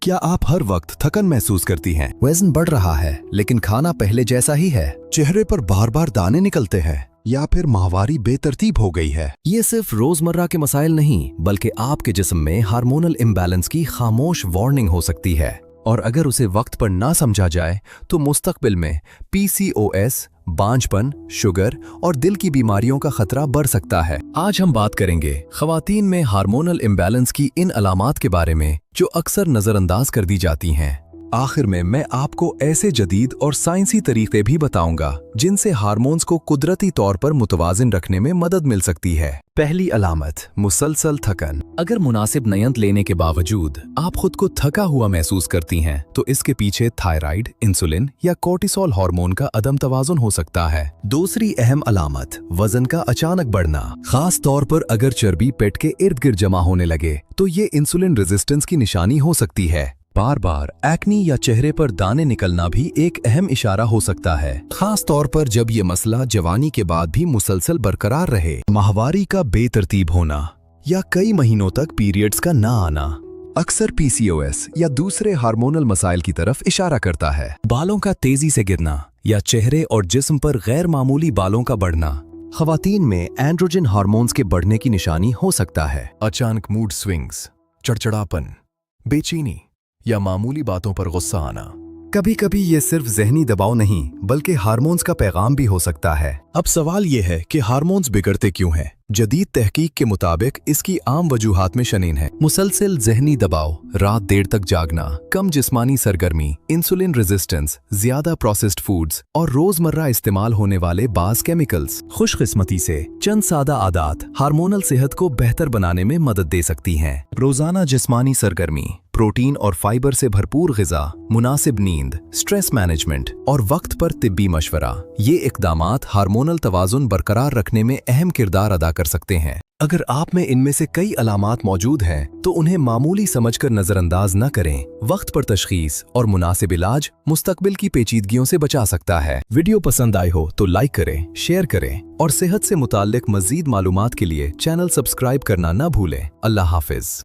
क्या आप हर वक्त थकन महसूस करती हैं? वजन बढ़ रहा है लेकिन खाना पहले जैसा ही है। चेहरे पर बार बार दाने निकलते हैं या फिर माहवारी बेतरतीब हो गई है? ये सिर्फ रोजमर्रा के मसाइल नहीं बल्कि आपके जिस्म में हार्मोनल इम्बैलेंस की खामोश वार्निंग हो सकती है, और अगर उसे वक्त पर ना समझा जाए तो मुस्तकबिल में PCOS, बांझपन, शुगर और दिल की बीमारियों का खतरा बढ़ सकता है। आज हम बात करेंगे खवातीन में हार्मोनल इम्बैलेंस की इन अलामात के बारे में जो अक्सर नजरअंदाज कर दी जाती हैं। आखिर में मैं आपको ऐसे जदीद और साइंसी तरीके भी बताऊंगा जिनसे हार्मोन्स को कुदरती तौर पर मुतवाजिन रखने में मदद मिल सकती है। पहली अलामत, मुसलसल थकन। अगर मुनासिब नयंत लेने के बावजूद आप खुद को थका हुआ महसूस करती हैं तो इसके पीछे थायराइड, इंसुलिन या कोर्टिसोल हार्मोन का अदम तवाजुन हो सकता है। दूसरी अहम अलामत, वजन का अचानक बढ़ना। खास तौर पर अगर चर्बी पेट के इर्द गिर्द जमा होने लगे तो ये इंसुलिन रेजिस्टेंस की निशानी हो सकती है। बार बार एक्नी या चेहरे पर दाने निकलना भी एक अहम इशारा हो सकता है, खास तौर पर जब ये मसला जवानी के बाद भी मुसलसल बरकरार रहे। माहवारी का बेतरतीब होना या कई महीनों तक पीरियड्स का ना आना अक्सर PCOS या दूसरे हार्मोनल मसाइल की तरफ इशारा करता है। बालों का तेजी से गिरना या चेहरे और जिस्म पर गैर मामूली बालों का बढ़ना खवातीन में एंड्रोजन हार्मोन्स के बढ़ने की निशानी हो सकता है। अचानक मूड स्विंग्स, चिड़चिड़ापन, बेचैनी या मामूली बातों पर गुस्सा आना। कभी कभी ये सिर्फ ज़हनी दबाव नहीं बल्कि हार्मोन्स का पैगाम भी हो सकता है। अब सवाल ये है कि हार्मोन्स बिगड़ते क्यों हैं? जदीद तहकीक के मुताबिक इसकी आम वजूहात में शनीन है। मुसलसल ज़हनी दबाव, रात देर तक जागना, कम जिस्मानी सरगर्मी, इंसुलिन रेजिस्टेंस, ज्यादा प्रोसेस्ड फूड्स और रोजमर्रा इस्तेमाल होने वाले बाज़ केमिकल्स। खुशकिस्मती से चंद सादा आदात हार्मोनल सेहत को बेहतर बनाने में मदद दे सकती हैं। रोजाना जिस्मानी सरगर्मी, प्रोटीन और फाइबर से भरपूर ग़िज़ा, मुनासिब नींद, स्ट्रेस मैनेजमेंट और वक्त पर तिब्बी मशवरा, ये इक़दामात हार्मोनल तवाज़ुन बरकरार रखने में अहम किरदार अदा कर सकते हैं। अगर आप में इनमें से कई अलामात मौजूद हैं तो उन्हें मामूली समझकर नजरअंदाज न करें। वक्त पर तशखीस और मुनासिब इलाज मुस्तकबिल की पेचीदगियों से बचा सकता है। वीडियो पसंद आई हो तो लाइक करें, शेयर करें और सेहत से मुताल्लिक मज़ीद मालूमात के लिए चैनल सब्सक्राइब करना न भूलें। अल्लाह हाफिज।